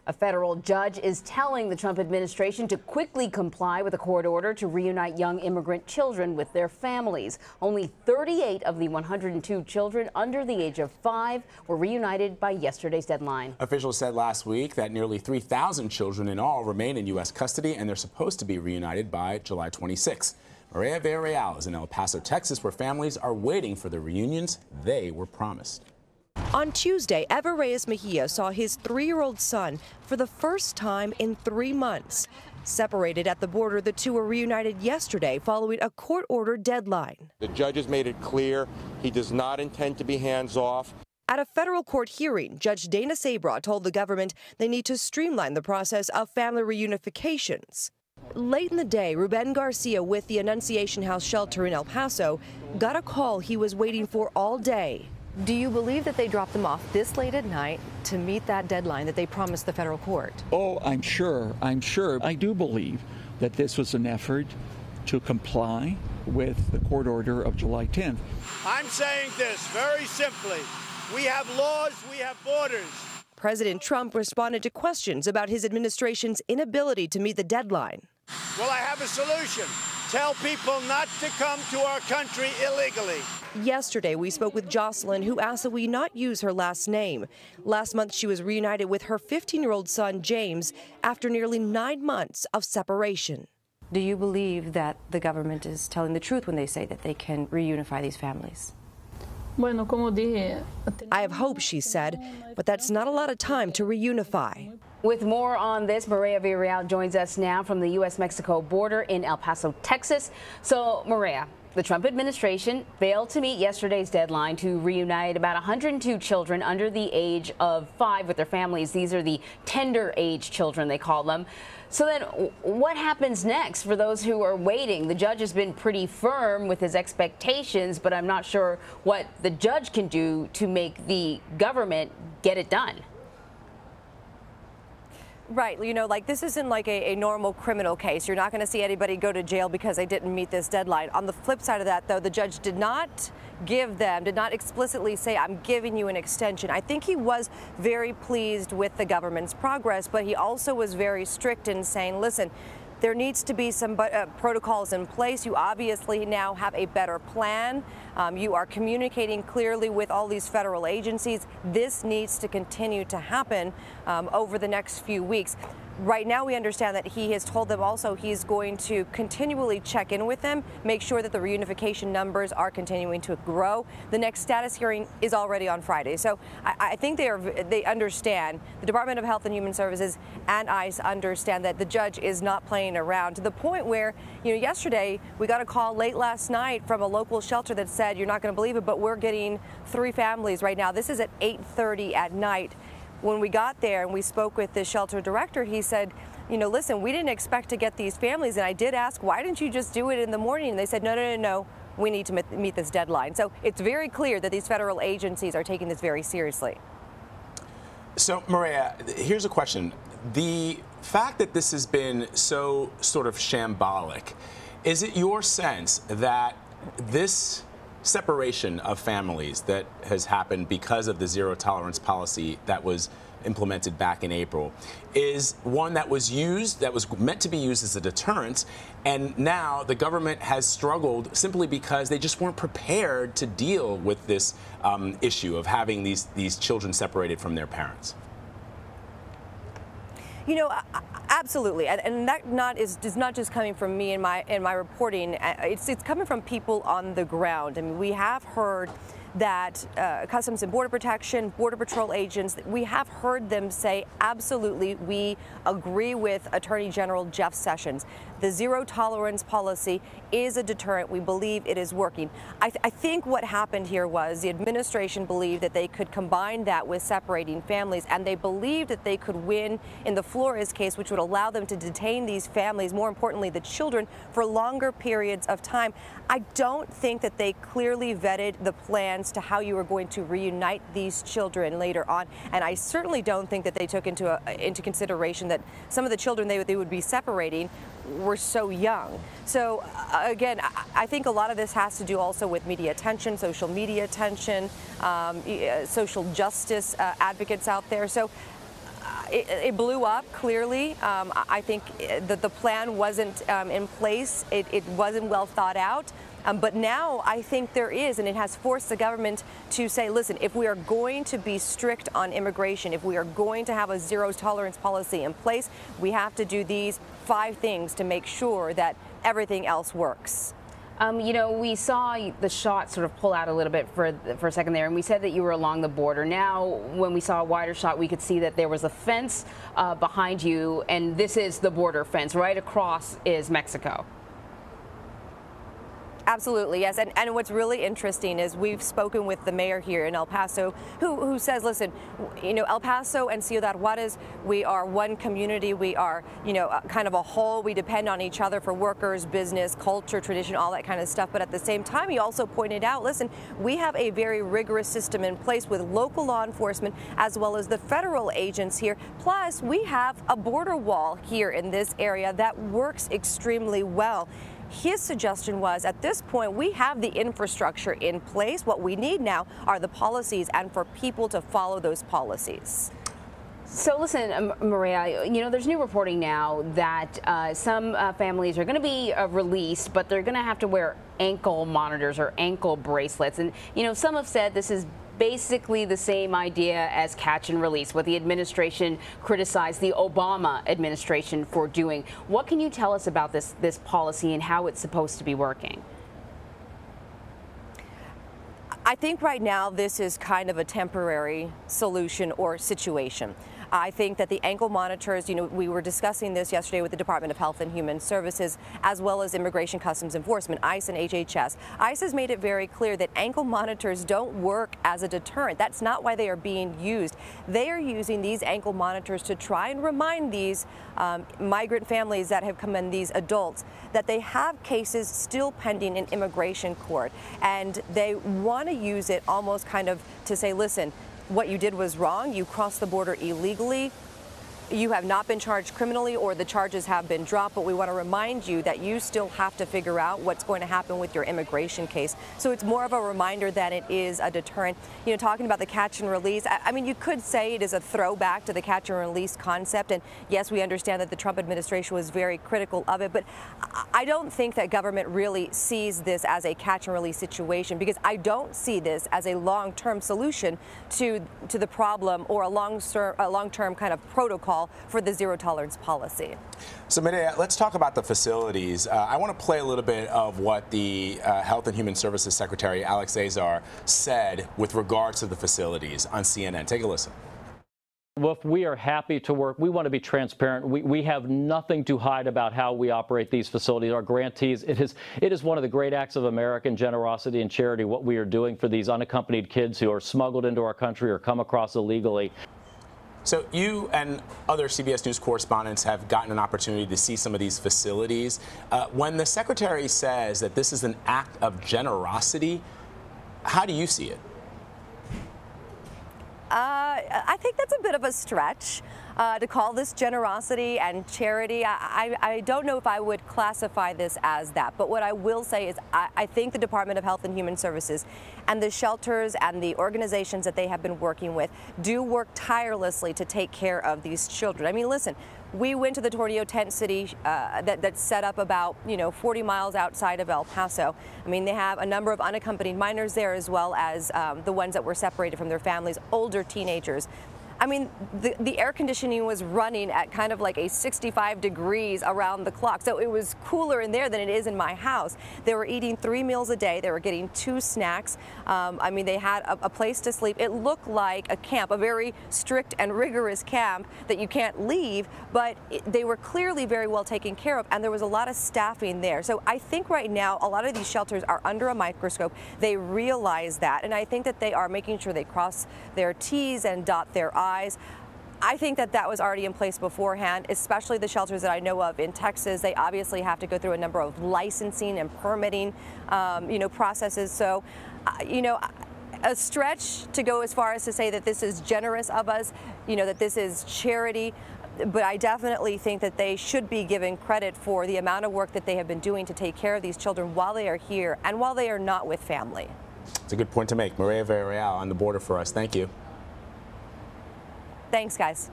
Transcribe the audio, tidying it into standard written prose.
A federal judge is telling the Trump administration to quickly comply with a court order to reunite young immigrant children with their families. Only 38 of the 102 children under the age of 5 were reunited by yesterday's deadline. Officials said last week that nearly 3,000 children in all remain in U.S. custody, and they're supposed to be reunited by July 26. Mireya Villarreal is in El Paso, Texas, where families are waiting for the reunions they were promised. On Tuesday, Eva Reyes Mejia saw his 3-year-old son for the first time in 3 months. Separated at the border, the two were reunited yesterday following a court-ordered deadline. The judge has made it clear he does not intend to be hands-off. At a federal court hearing, Judge Dana Sabra told the government they need to streamline the process of family reunifications. Late in the day, Ruben Garcia with the Annunciation House shelter in El Paso got a call he was waiting for all day. Do you believe that they dropped them off this late at night to meet that deadline that they promised the federal court? Oh, I'm sure. I do believe that this was an effort to comply with the court order of July 10th. I'm saying this very simply. We have laws, we have borders. President Trump responded to questions about his administration's inability to meet the deadline. Well, I have a solution. Tell people not to come to our country illegally. Yesterday, we spoke with Jocelyn, who asked that we not use her last name. Last month, she was reunited with her 15-year-old son, James, after nearly 9 months of separation. Do you believe that the government is telling the truth when they say that they can reunify these families? I have hope, she said, but that's not a lot of time to reunify. With more on this, Mireya Villarreal joins us now from the U.S.-Mexico border in El Paso, Texas. So, Mireya, the Trump administration failed to meet yesterday's deadline to reunite about 102 children under the age of 5 with their families. These are the tender age children, they call them. So then what happens next for those who are waiting? The judge has been pretty firm with his expectations, but I'm not sure what the judge can do to make the government get it done. Right. You know, like this isn't like a normal criminal case. You're not going to see anybody go to jail because they didn't meet this deadline. On the flip side of that, though, the judge did not explicitly say, I'm giving you an extension. I think he was very pleased with the government's progress, but he also was very strict in saying, listen, there needs to be some protocols in place. You obviously now have a better plan. You are communicating clearly with all these federal agencies. This needs to continue to happen over the next few weeks. Right now, we understand that he has told them also he's going to continually check in with them, make sure that the reunification numbers are continuing to grow. The next status hearing is already on Friday. So I think they understand, the Department of Health and Human Services and ICE understand that the judge is not playing around, to the point where, you know, yesterday we got a call late last night from a local shelter that said, you're not going to believe it, but we're getting 3 families right now. This is at 8:30 at night. When we got there and we spoke with the shelter director, he said, you know, listen, we didn't expect to get these families. And I did ask, why didn't you just do it in the morning? And they said, no, we need to meet this deadline. So it's very clear that these federal agencies are taking this very seriously. So, Mireya, here's a question. The fact that this has been so sort of shambolic, is it your sense that this separation of families that has happened because of the zero tolerance policy that was implemented back in April is one that was meant to be used as a deterrent, and now the government has struggled simply because they just weren't prepared to deal with this issue of having these children separated from their parents? You know, absolutely, and that is not just coming from me in my reporting. It's coming from people on the ground. I mean, we have heard that Customs and Border Protection, Border Patrol agents, we have heard them say, absolutely, we agree with Attorney General Jeff Sessions. The zero tolerance policy is a deterrent. We believe it is working. I think what happened here was the administration believed that they could combine that with separating families, and they believed that they could win in the Flores case, which would allow them to detain these families, more importantly the children, for longer periods of time. I don't think that they clearly vetted the plans to how you were going to reunite these children later on, and I certainly don't think that they took into consideration that some of the children they would be separating were so young. So again, I think a lot of this has to do also with media attention, social media attention, social justice advocates out there. So it blew up, clearly. I think that the plan wasn't in place. It wasn't well thought out. But now I think there is, and it has forced the government to say, listen, if we are going to be strict on immigration, if we are going to have a zero tolerance policy in place, we have to do these 5 things to make sure that everything else works. You know, we saw the shot sort of pull out a little bit for a second there, and we said that you were along the border. Now, when we saw a wider shot, we could see that there was a fence behind you, and this is the border fence. Right across is Mexico. Absolutely, yes. And what's really interesting is we've spoken with the mayor here in El Paso who says, listen, you know, El Paso and Ciudad Juarez, we are one community. We are, you know, kind of a whole. We depend on each other for workers, business, culture, tradition, all that kind of stuff. But at the same time, he also pointed out, listen, we have a very rigorous system in place with local law enforcement as well as the federal agents here. Plus, we have a border wall here in this area that works extremely well. His suggestion was, at this point, we have the infrastructure in place. What we need now are the policies and for people to follow those policies. So listen, Mireya, you know, there's new reporting now that some families are going to be released, but they're going to have to wear ankle monitors or ankle bracelets. And, you know, some have said this is basically the same idea as catch and release, what the administration criticized the Obama administration for doing. What can you tell us about this policy and how it's supposed to be working? I think right now this is kind of a temporary solution or situation. I think that the ankle monitors, you know, we were discussing this yesterday with the Department of Health and Human Services, as well as Immigration Customs Enforcement, ICE and HHS. ICE has made it very clear that ankle monitors don't work as a deterrent. That's not why they are being used. They are using these ankle monitors to try and remind these migrant families that have come in, these adults, that they have cases still pending in immigration court. And they want to use it almost kind of to say, listen, what you did was wrong. You crossed the border illegally. You have not been charged criminally, or the charges have been dropped, but we want to remind you that you still have to figure out what's going to happen with your immigration case. So it's more of a reminder than it is a deterrent. You know, talking about the catch and release, I mean, you could say it is a throwback to the catch and release concept. And yes, we understand that the Trump administration was very critical of it, but I don't think that government really sees this as a catch and release situation, because I don't see this as a long-term solution to the problem, or a long-term kind of protocol for the zero tolerance policy. So Mireya, let's talk about the facilities. I want to play a little bit of what the Health and Human Services Secretary Alex Azar said with regards to the facilities on CNN. Take a listen. Well, if we are happy to work, we want to be transparent. We have nothing to hide about how we operate these facilities. Our grantees, it is one of the great acts of American generosity and charity, what we are doing for these unaccompanied kids who are smuggled into our country or come across illegally. So you and other CBS News correspondents have gotten an opportunity to see some of these facilities. When the Secretary says that this is an act of generosity, how do you see it? I think that's a bit of a stretch to call this generosity and charity. I don't know if I would classify this as that, but what I will say is I think the Department of Health and Human Services and the shelters and the organizations that they have been working with do work tirelessly to take care of these children. I mean, listen, we went to the Tornillo tent city that's set up about 40 miles outside of El Paso. I mean, they have a number of unaccompanied minors there, as well as the ones that were separated from their families, older teenagers. I mean, the air conditioning was running at kind of like a 65 degrees around the clock. So it was cooler in there than it is in my house. They were eating 3 meals a day. They were getting 2 snacks. I mean, they had a place to sleep. It looked like a camp, a very strict and rigorous camp that you can't leave, but they were clearly very well taken care of, and there was a lot of staffing there. So I think right now a lot of these shelters are under a microscope. They realize that, and I think that they are making sure they cross their T's and dot their I's. I think that that was already in place beforehand, especially the shelters that I know of in Texas. They obviously have to go through a number of licensing and permitting, processes. So, a stretch to go as far as to say that this is generous of us, that this is charity. But I definitely think that they should be given credit for the amount of work that they have been doing to take care of these children while they are here and while they are not with family. It's a good point to make. Mireya Villarreal on the border for us. Thank you. Thanks, guys.